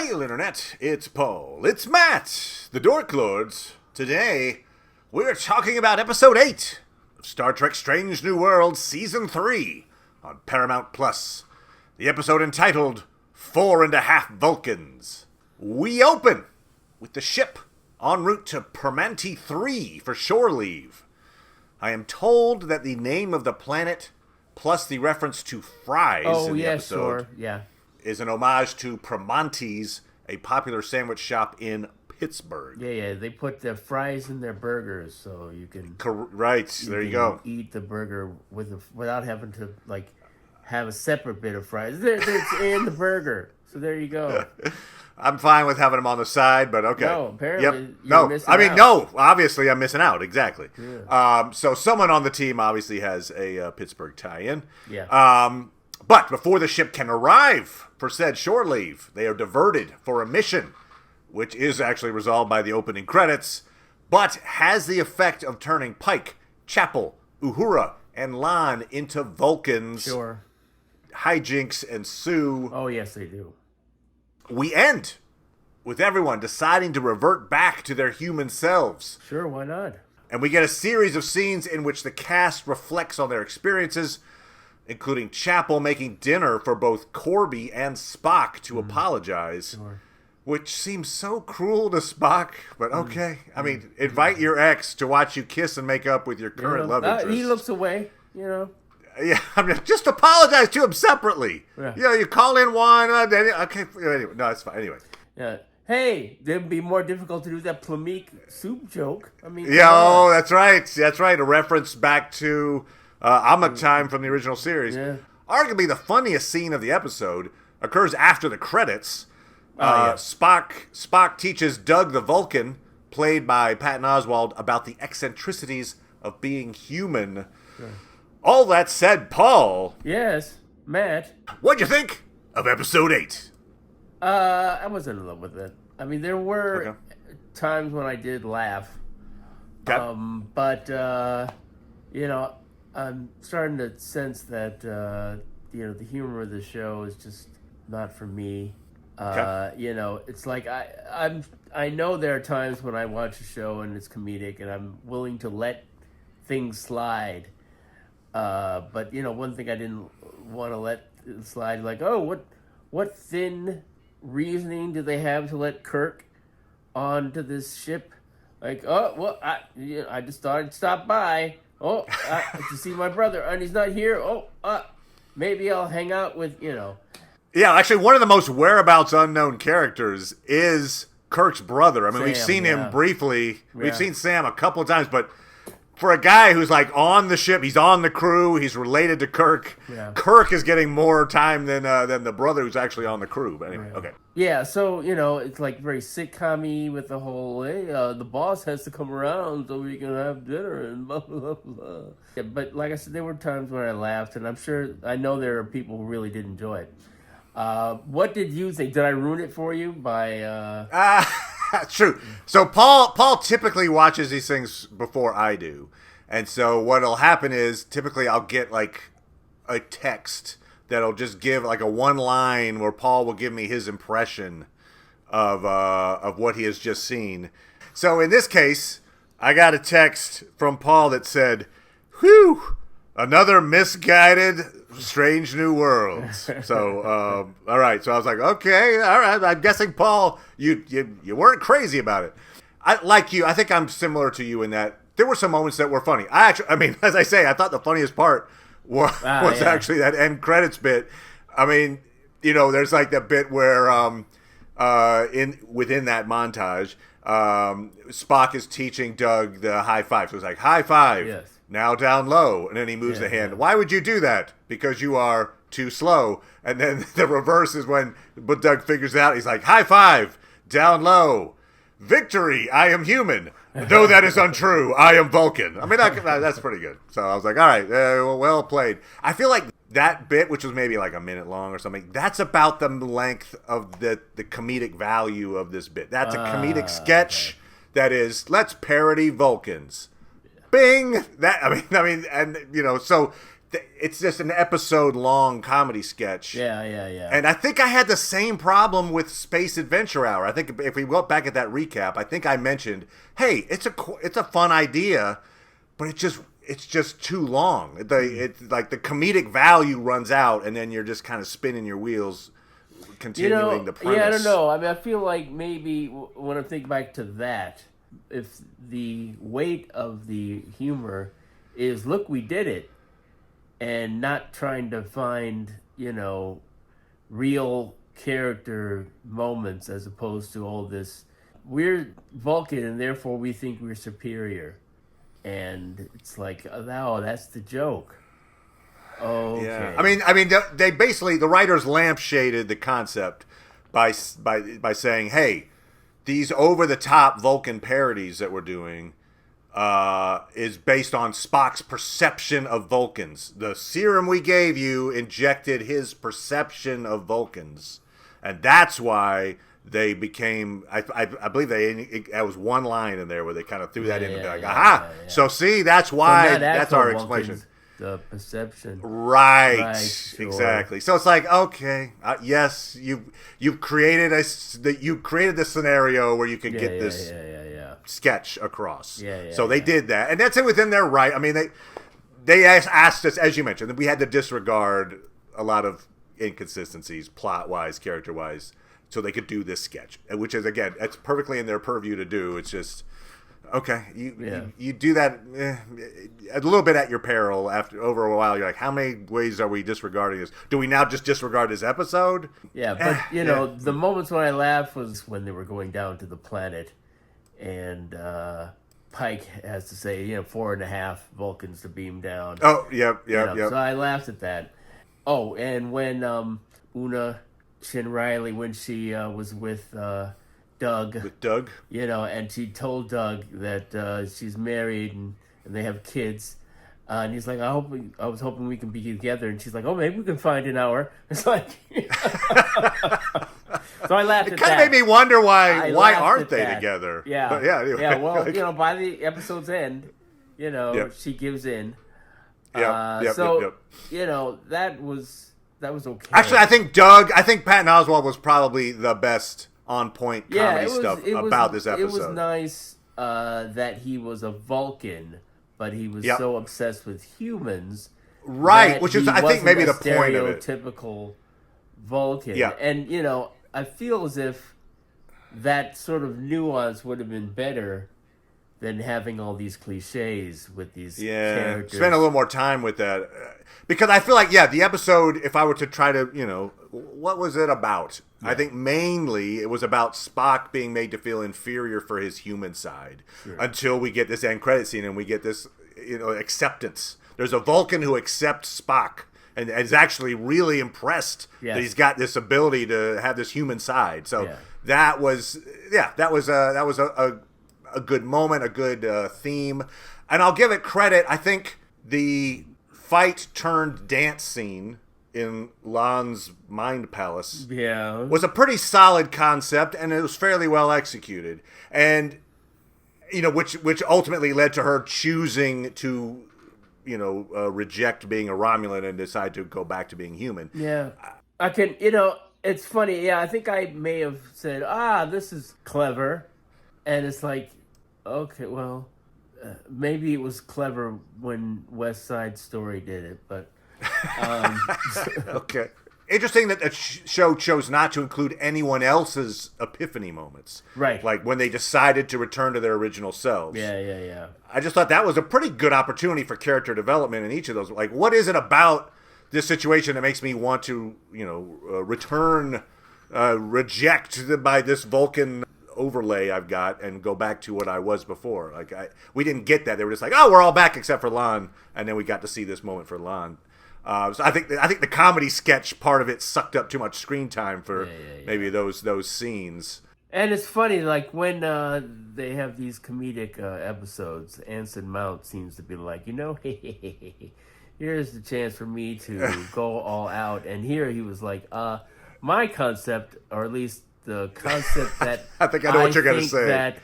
Hail Internet, it's Paul, it's Matt, the Dork Lords. Today, we're talking about Episode 8 of Star Trek Strange New Worlds Season 3 on Paramount+. The episode entitled, 4.5 Vulcans. We open with the ship en route to Permanti 3 for shore leave. I am told that the name of the planet, plus the reference to fries in the episode, is an homage to Primanti's, a popular sandwich shop in Pittsburgh. Yeah, they put the fries in their burgers so you can... There you go. Eat the burger without having to, have a separate bit of fries. It's in the burger. So there you go. I'm fine with having them on the side, but okay. No, apparently you're missing out. No, obviously I'm missing out, exactly. Yeah. So someone on the team obviously has a Pittsburgh tie-in. Yeah. But before the ship can arrive for said shore leave, they are diverted for a mission, which is actually resolved by the opening credits, but has the effect of turning Pike, Chapel, Uhura, and Lon into Vulcans. Sure. Hijinks ensue. Oh, yes, they do. We end with everyone deciding to revert back to their human selves. Sure, why not? And we get a series of scenes in which the cast reflects on their experiences, including Chapel making dinner for both Corby and Spock to apologize, which seems so cruel to Spock, but okay. I mean, invite your ex to watch you kiss and make up with your current love interest. He looks away, Yeah, I mean, just apologize to him separately. Yeah, you call in one. Okay, anyway, no, it's fine. Anyway. Yeah. Hey, it'd be more difficult to do that Plamique soup joke. I mean, that's right. That's right. A reference back to Amok Time from the original series. Yeah. Arguably the funniest scene of the episode occurs after the credits. Spock teaches Doug the Vulcan, played by Patton Oswalt, about the eccentricities of being human. Sure. All that said, Paul. Yes, Matt. What'd you think of Episode 8? I wasn't in love with it. I mean, there were times when I did laugh. Okay. But, I'm starting to sense that, the humor of the show is just not for me. It's like I know there are times when I watch a show and it's comedic and I'm willing to let things slide. But one thing I didn't want to let slide, what thin reasoning do they have to let Kirk onto this ship? I just thought I'd stop by. To see my brother, and he's not here. Maybe I'll hang out with Yeah, actually, one of the most whereabouts unknown characters is Kirk's brother. I mean, Sam, we've seen him briefly. Yeah. We've seen Sam a couple of times, but for a guy who's on the ship, he's on the crew, he's related to Kirk. Yeah. Kirk is getting more time than the brother who's actually on the crew. But anyway, okay. Yeah, so it's very sitcom-y with the whole the boss has to come around so we can have dinner and blah blah blah. Yeah, but like I said, there were times when I laughed, and I know there are people who really did enjoy it. What did you think? Did I ruin it for you by? True. So Paul typically watches these things before I do. And so what'll happen is typically I'll get a text that'll just give a one line where Paul will give me his impression of what he has just seen. So in this case, I got a text from Paul that said, "Whew, another misguided Strange New Worlds." So, all right. So I was like, okay, all right. I'm guessing, Paul, you weren't crazy about it. I think I'm similar to you in that there were some moments that were funny. As I say, I thought the funniest part was actually that end credits bit. I mean, there's that bit where within that montage, Spock is teaching Doug the high five. So it's like, high five. Yes. Now down low, and then he moves the hand. Why would you do that? Because you are too slow. And then the reverse is when Doug figures it out. He's like, high five, down low. Victory, I am human. Though that is untrue, I am Vulcan. I mean, that's pretty good. So I was like, all right, well played. I feel like that bit, which was maybe a minute long or something, that's about the length of the comedic value of this bit. That's a comedic sketch that is, let's parody Vulcans. Bing! So it's just an episode-long comedy sketch. Yeah. And I think I had the same problem with Space Adventure Hour. I think if we look back at that recap, I think I mentioned, hey, it's a fun idea, but it's just too long. It's like the comedic value runs out, and then you're just kind of spinning your wheels, continuing the premise. Yeah, I don't know. I mean, I feel like maybe when I think back to that, if the weight of the humor is, look, we did it, and not trying to find, real character moments as opposed to all this, we're Vulcan and therefore we think we're superior. And it's like, oh, that's the joke. Okay. Yeah. I mean, they basically, the writers lampshaded the concept by saying, hey, these over-the-top Vulcan parodies that we're doing is based on Spock's perception of Vulcans. The serum we gave you injected his perception of Vulcans, and that's why they became. I believe that was one line in there where they kind of threw that in and be like, aha! Yeah. So see, that's why. So that's our explanation. The perception, right? Sure. Exactly. So it's like, okay, yes, you've created the scenario where you can get this sketch across. So they did that, and that's it within their right. I mean, they asked us, as you mentioned, that we had to disregard a lot of inconsistencies, plot wise, character wise, so they could do this sketch, which is, again, that's perfectly in their purview to do. It's just, okay, you do that a little bit at your peril. Over a while, you're like, how many ways are we disregarding this? Do we now just disregard this episode? Yeah, but the moments when I laughed was when they were going down to the planet, and Pike has to say, 4.5 Vulcans to beam down. Oh, yep. So I laughed at that. Oh, and when Una Chin Riley, when she was with Doug. With Doug? And she told Doug that she's married and they have kids. And he's like, I was hoping we can be together. And she's like, oh, maybe we can find an hour. It's like... So I laughed at that. It kind of made me wonder why aren't they together? Yeah. But yeah, anyway. Yeah, well, by the episode's end, she gives in. Yep. That was okay. Actually, I think Patton Oswalt was probably the best on-point comedy stuff about this episode. It was nice that he was a Vulcan, but he was so obsessed with humans. Right, which is, I think, maybe the point of it. Stereotypical Vulcan. Yeah. And, I feel as if that sort of nuance would have been better than having all these cliches with these characters. Spend a little more time with that. Because I feel like, the episode, if I were to try to, what was it about? Yeah. I think mainly it was about Spock being made to feel inferior for his human side. Sure. Until we get this end credit scene and we get this, acceptance. There's a Vulcan who accepts Spock and is actually really impressed that he's got this ability to have this human side. So that was a good moment, a good theme. And I'll give it credit. I think the fight turned dance scene in Lan's Mind Palace was a pretty solid concept, and it was fairly well executed. And, which ultimately led to her choosing to, reject being a Romulan and decide to go back to being human. Yeah. I can, it's funny. Yeah, I think I may have said, this is clever. And it's like, okay, well, maybe it was clever when West Side Story did it, but... Okay. Interesting that the show chose not to include anyone else's epiphany moments. Right. Like when they decided to return to their original selves. Yeah. I just thought that was a pretty good opportunity for character development in each of those. Like, what is it about this situation that makes me want to, return, reject by this Vulcan overlay I've got and go back to what I was before? Like, we didn't get that. They were just like, oh, we're all back except for Lan. And then we got to see this moment for Lan. So I think the comedy sketch part of it sucked up too much screen time for maybe those scenes. And it's funny, like when they have these comedic episodes, Anson Mount seems to be like, here's the chance for me to go all out. And here he was like, my concept, or at least the concept that I think I know what you're going to say,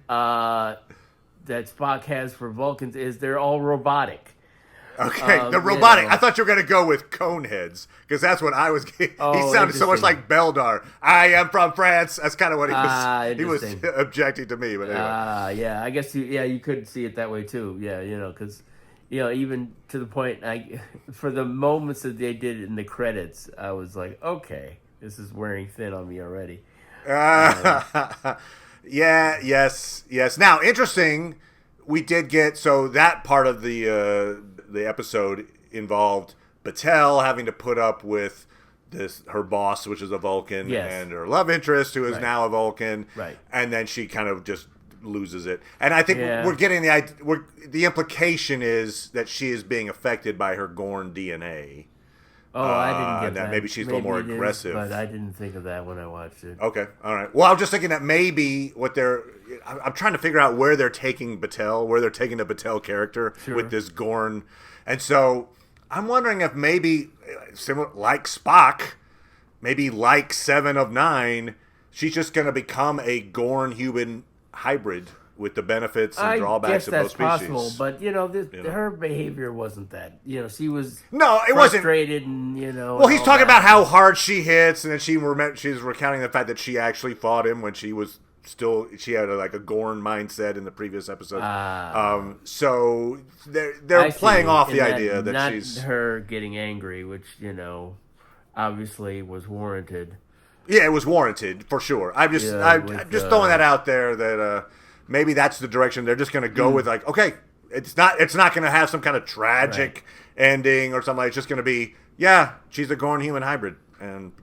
that Spock has for Vulcans is they're all robotic. Okay, the robotic. I thought you were going to go with Coneheads, because that's what I was. He sounded so much like Beldar. I am from France. That's kind of what he was objecting to me. But anyway. Yeah, I guess you could see it that way too. Yeah, because even to the point, for the moments that they did in the credits, I was like, okay, this is wearing thin on me already. Yes. Now, interesting. We did get that part of the episode involved Battelle having to put up with her boss, which is a Vulcan, and her love interest, who is now a Vulcan, and then she kind of just loses it. And I think we're getting the implication is that she is being affected by her Gorn DNA. Oh, I didn't get that. Maybe she's a little more aggressive. But I didn't think of that when I watched it. Okay, all right. Well, I was just thinking that maybe I'm trying to figure out where they're taking Battelle, where they're taking the Battelle character with this Gorn. And so I'm wondering if maybe, similar like Spock, maybe like 7 of 9, she's just going to become a Gorn human hybrid with the benefits and drawbacks of both species. Possible, but her behavior wasn't that. She was frustrated and Well, he's talking about how hard she hits, and then she's recounting the fact that she actually fought him when she had a Gorn mindset in the previous episode. So they're playing off the idea that not she's her getting angry, which obviously was warranted. Yeah, it was warranted for sure. I'm just throwing that out there that. Maybe that's the direction they're just going to go with. Like, okay, it's not going to have some kind of tragic ending or something. It's just going to be, she's a Gorn human hybrid, and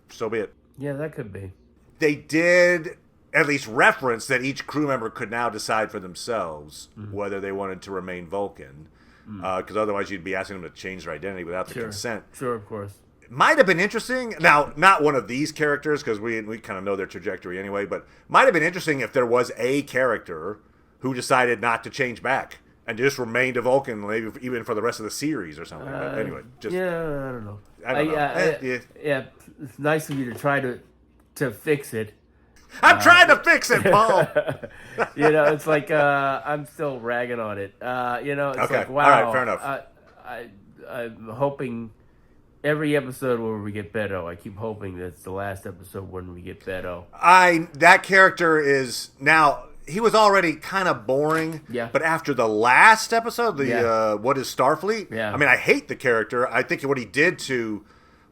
so be it. Yeah, that could be. They did at least reference that each crew member could now decide for themselves whether they wanted to remain Vulcan, because otherwise you'd be asking them to change their identity without the consent. Sure, of course. Might have been interesting. Now, not one of these characters, because we kind of know their trajectory anyway, but might have been interesting if there was a character who decided not to change back and just remained a Vulcan, maybe even for the rest of the series or something. But anyway, I don't know. It's nice of you to try to fix it. I'm trying to fix it, Paul. It's like I'm still ragging on it. It's like, wow. All right, fair enough. I'm hoping every episode where we get Beto, I keep hoping that's the last episode when we get Beto. That character is now. He was already kind of boring. Yeah. But after the last episode, what is Starfleet? Yeah. I mean, I hate the character. I think what he did to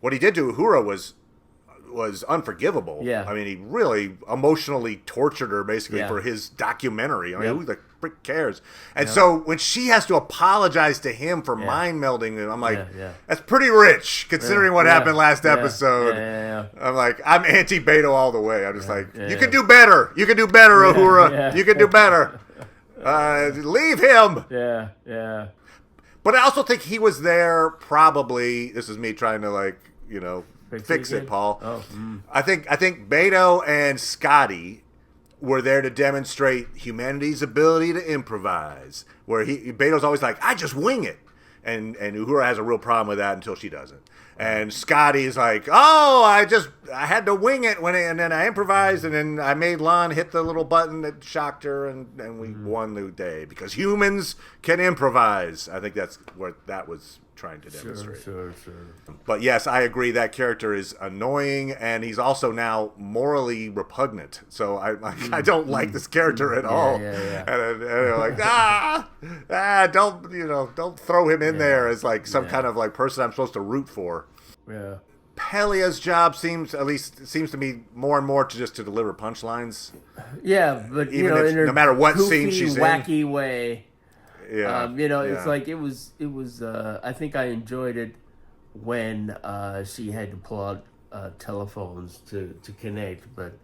Uhura was unforgivable. Yeah. I mean, he really emotionally tortured her basically for his documentary. I mean, who the frick cares? And so when she has to apologize to him for mind melding, I'm like, that's pretty rich considering what happened last episode. I'm like, I'm anti-Beto all the way. I'm just you can do better. You can do better, Uhura. You can do better. Leave him. Yeah. But I also think he was there probably, this is me trying to fix it, Paul. Oh. I think Beto and Scotty were there to demonstrate humanity's ability to improvise. Where Beto's always like, I just wing it, and Uhura has a real problem with that until she doesn't. And Scotty's like, oh, I had to wing it and then I improvised, and then I made Lon hit the little button that shocked her, and we won the day because humans can improvise. I think that's what that was trying to demonstrate. Sure. But yes, I agree that character is annoying, and he's also now morally repugnant. So I don't like this character at all. Yeah. And they're like, don't throw him in there as like some kind of like person I'm supposed to root for. Yeah. Pelia's job seems to be more and more to deliver punchlines. Yeah, but even if, no matter what scene she's wacky in, way. Yeah, it's like it was. I think I enjoyed it when she had to pull out telephones to connect, but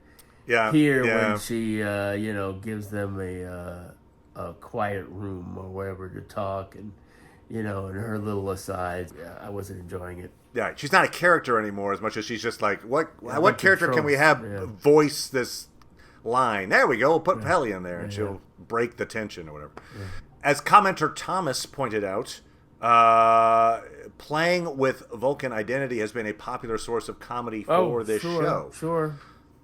when she gives them a quiet room or wherever to talk, and and her little asides, I wasn't enjoying it. Yeah, she's not a character anymore as much as she's just like what character can we have voice this line? There we go. We'll put Pelia in there, and she'll break the tension or whatever. Yeah. As commenter Thomas pointed out, playing with Vulcan identity has been a popular source of comedy for this show. Sure.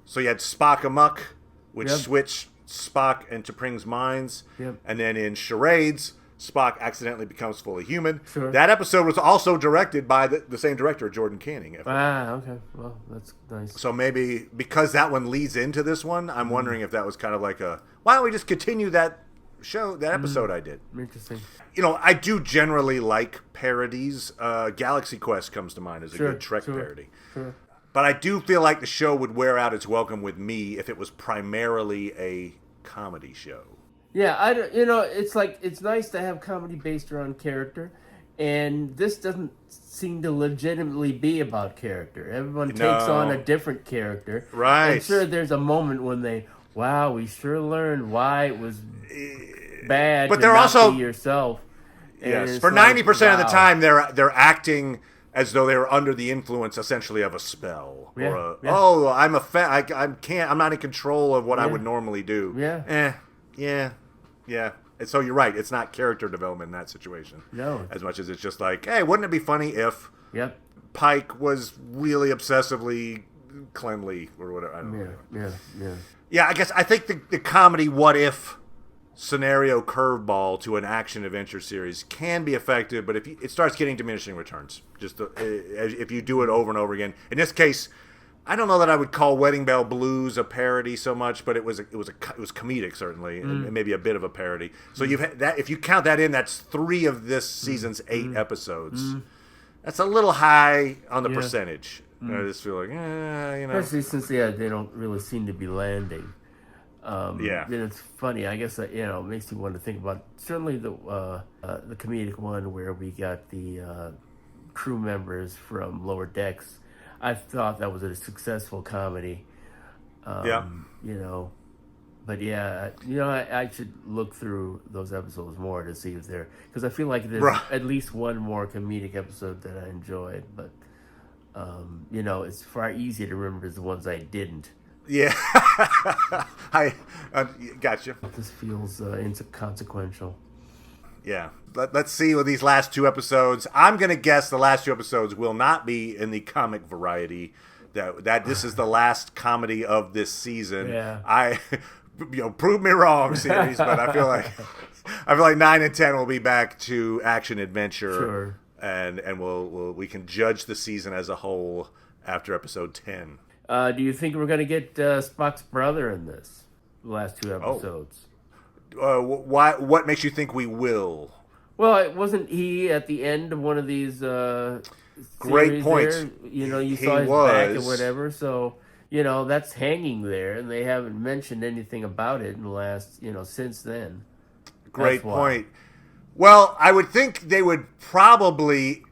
So you had Spock Amok, which switched Spock and T'Pring's minds. Yep. And then in Charades, Spock accidentally becomes fully human. Sure. That episode was also directed by the same director, Jordan Canning. Okay. Well, that's nice. So maybe because that one leads into this one, I'm wondering if that was kind of like why don't we just continue that episode I did. Interesting. I do generally like parodies. Galaxy Quest comes to mind as a good Trek parody. Sure. But I do feel like the show would wear out its welcome with me if it was primarily a comedy show. Yeah, it's nice to have comedy based around character, and this doesn't seem to legitimately be about character. Everyone takes on a different character. Right. I'm sure there's a moment when we sure learned why it was bad but to they're not also be yourself. Yes, for 90% of the time they're acting as though they were under the influence, essentially, of a spell, oh, I'm not in control of what I would normally do. Yeah. And so you're right. It's not character development in that situation. No, as much as it's just like, hey, wouldn't it be funny if Pike was really obsessively cleanly or whatever? I don't know. Yeah. I think the comedy what if scenario curveball to an action adventure series can be effective, but if it starts getting diminishing returns, just if you do it over and over again. In this case, I don't know that I would call Wedding Bell Blues a parody so much, but it was comedic certainly, and maybe a bit of a parody. So you've had that. If you count that in, that's 3 of this season's 8 episodes. That's a little high on the percentage. I just feel like, especially since they don't really seem to be landing. Then it's funny. I guess it makes you want to think about certainly the comedic one where we got the crew members from Lower Decks. I thought that was a successful comedy. But I should look through those episodes more to see if because I feel like there's at least one more comedic episode that I enjoyed, but it's far easier to remember the ones I didn't. Yeah, I gotcha. This feels inconsequential. Yeah, let's see with these last 2 episodes. I'm gonna guess the last 2 episodes will not be in the comic variety. That this is the last comedy of this season. Yeah. Prove me wrong, series, but I feel like 9 and 10 will be back to action adventure. Sure. And we can judge the season as a whole after episode 10. Do you think we're going to get Spock's brother in the last 2 episodes? What makes you think we will? Well, wasn't he at the end of one of these great points? There? You saw his back or whatever, so that's hanging there, and they haven't mentioned anything about it in the last since then. Great point. Well, I would think they would probably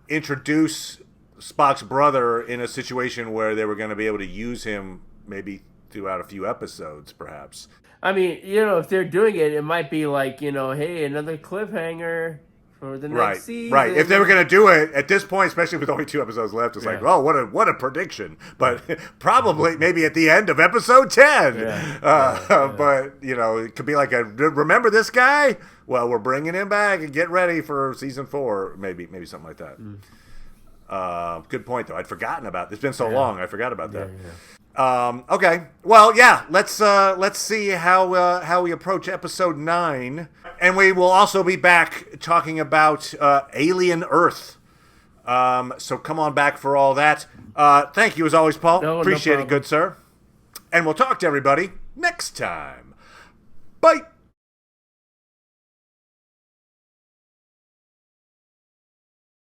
introduce Spock's brother in a situation where they were going to be able to use him maybe throughout a few episodes, perhaps. I mean, if they're doing it, it might be like, hey, another cliffhanger for the next season. Right. If they were going to do it at this point, especially with only 2 episodes left, it's like, oh, what a prediction. But probably maybe at the end of episode 10. But, it could be like remember this guy? Well, we're bringing him back and get ready for season 4. Maybe something like that. Good point, though. I'd forgotten about this. It's been so long. I forgot about that. Okay. Well, let's see how we approach episode 9, and we will also be back talking about Alien Earth. So come on back for all that. Thank you as always, Paul. Appreciate it, good sir. And we'll talk to everybody next time. Bye.